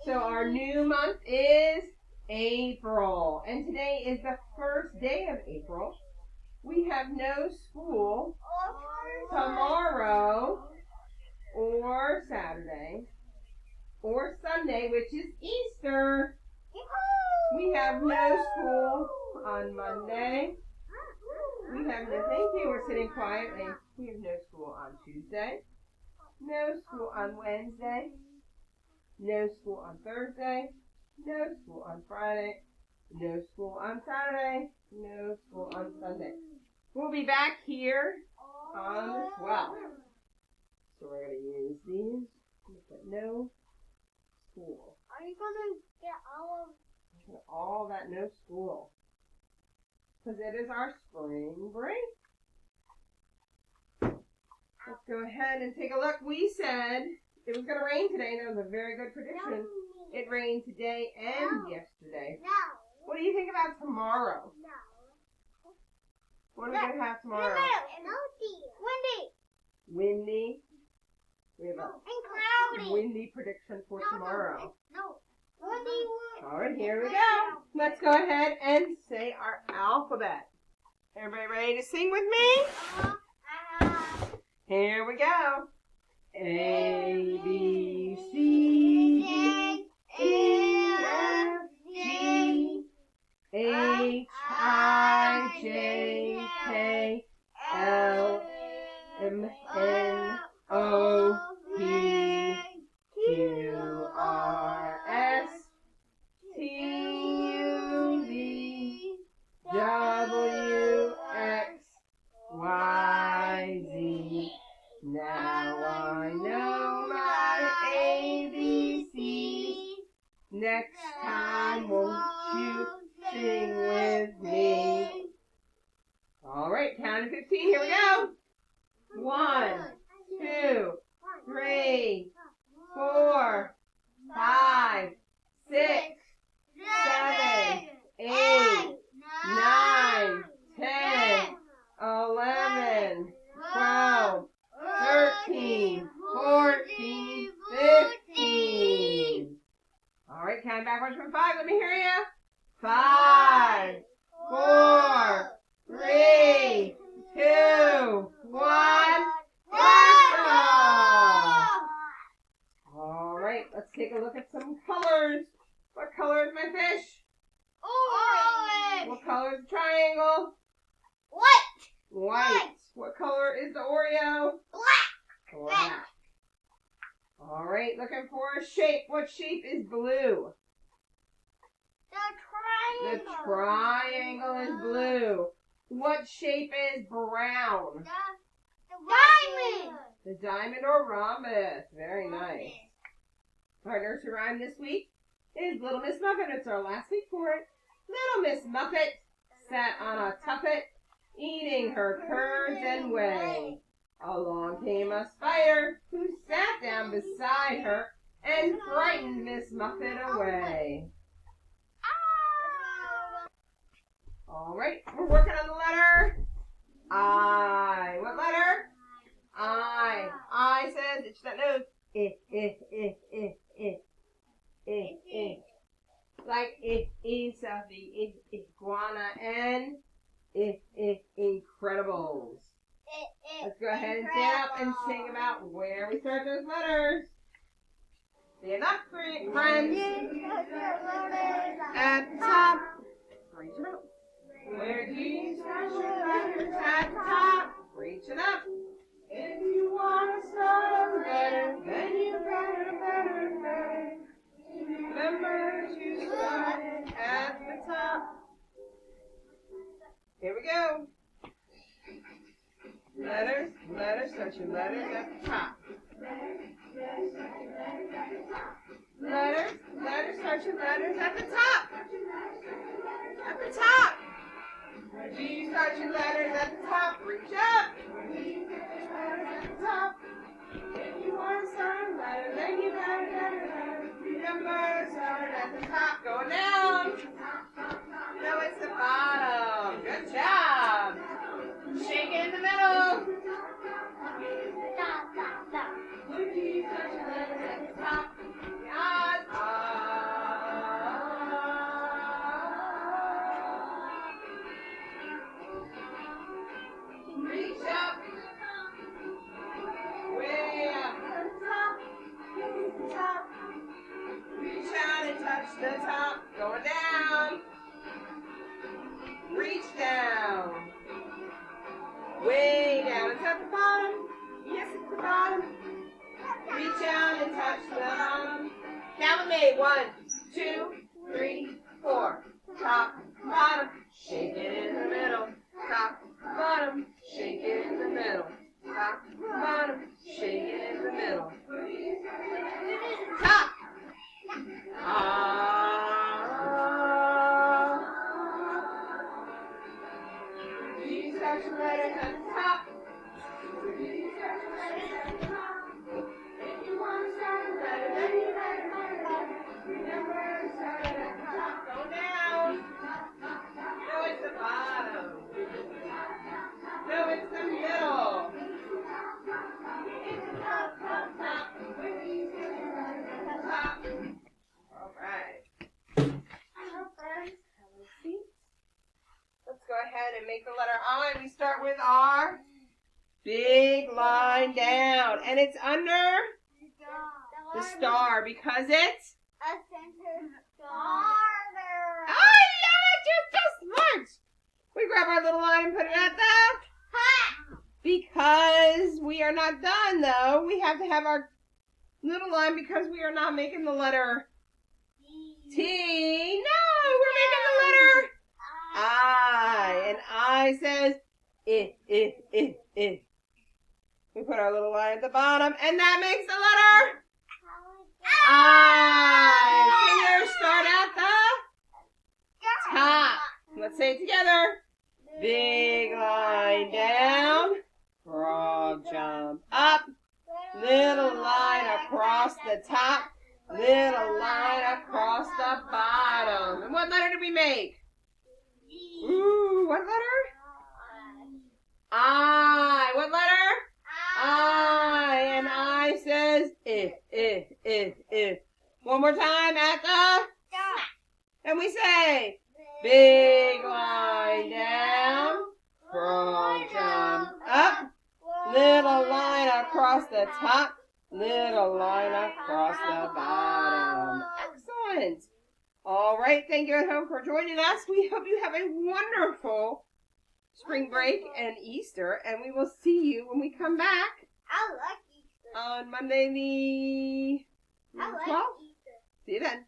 So our new month is April. And today is the first day of April. We have no school tomorrow or Saturday or Sunday, which is Easter. We have no school on Monday. We have no, thank you, we're sitting quietly. We have no school on Tuesday. No school on Wednesday. No school on Thursday. No school on Friday. No school on Saturday. No school on Sunday. We'll be back here on the 12th. So we're going to use these. But no school. Are you going to get all that no school? Because it is our spring break. Let's go ahead and take a look. We said it was going to rain today. That was a very good prediction. It rained today and yesterday. No. What do you think about tomorrow? No. What are we going to have tomorrow? Windy. We have a cloudy. windy prediction for tomorrow. No. All right, here we go. Let's go ahead and say our alphabet. Everybody ready to sing with me? Here we go. A, B, C, D, F, G, H, I, J, K, L, M, N, O, P, Q, R, S, T, U, V, W, X, Y, Z. Now I know my ABC. Next time, won't you sing with me? All right, count to 15. Here we go. 1, 2, 3, 4, 5, 6, 7, 8, 9, 10, 11, 12, 13, 14, 15. All right, count backwards from 5. Let me hear you. 5, 4, 3, 2, 1. All right, let's take a look at some colors. What color is my fish? Orange. What color is the triangle? White. What color is the Oreo? Black. All right, looking for a shape. What shape is blue? The triangle is blue. What shape is brown? Diamond. The diamond or rhombus. Very nice. Our nursery rhyme this week is Little Miss Muffet. It's our last week for it. Little Miss Muffet sat on a tuffet, eating her curds and whey. Along came a spider who sat down beside her and frightened Miss Muffet away. All right, we're working on the letter I. What letter? I. I says, itch that nose. Like it is of the iguana and Incredibles. Let's go ahead and stand up and sing about where we start those letters. Stand up, friends. At the top. Reach it up. Where do you start your letters? At the top. Reach it up. If you want to start a letter, then you better. Remember to start at the top. Here we go. Letters, start your letters at the top. Letters, start your letters at the top. At the top. Where do you start your letters at the top? Reach up. At the top. If you want to start a letter, then you better. Remember, start at the top. Going down. No, it's the bottom. Good job. Shake it in the middle. Where do you start your letters at the top? The odds are the top, going down. Reach down. Way down. It's at the bottom. Yes, it's the bottom. Reach down and touch the bottom. Count with me. 1, 2, 3, 4. Top, bottom. Shake it in the middle. Top, bottom. Shake it in the middle. Top, bottom. Shake it in the middle. Top. These are letters at the top. If you want to start a letter, then you remember to start it at the top. Go down. No, it's the bottom. No, it's the middle. Top, top, top. Top. All right. Let's go ahead and make the letter I. We start with our big line down. And it's under the star because it's... A center starter. I love it! You're so smart! We grab our little line and put it at the... Ha! Because we are not done, though. We have to have our little line because we are not making the letter T. No, we're making the letter I. And I says, I. We put our little line at the bottom, and that makes the letter I. Fingers start at the top. Let's say it together. Big line down. Frog jump up. Little line across the top. Little line across the bottom. And what letter did we make? Ooh, what letter? I. What letter? I. And I says I. One more time at the... And we say, big line down. Frog jump up. Little line across the top. Little line across the bottom. Excellent. All right. Thank you at home for joining us. We hope you have a wonderful spring break and Easter. And we will see you when we come back I like Easter. on Monday the I like 12th. Easter. See you then.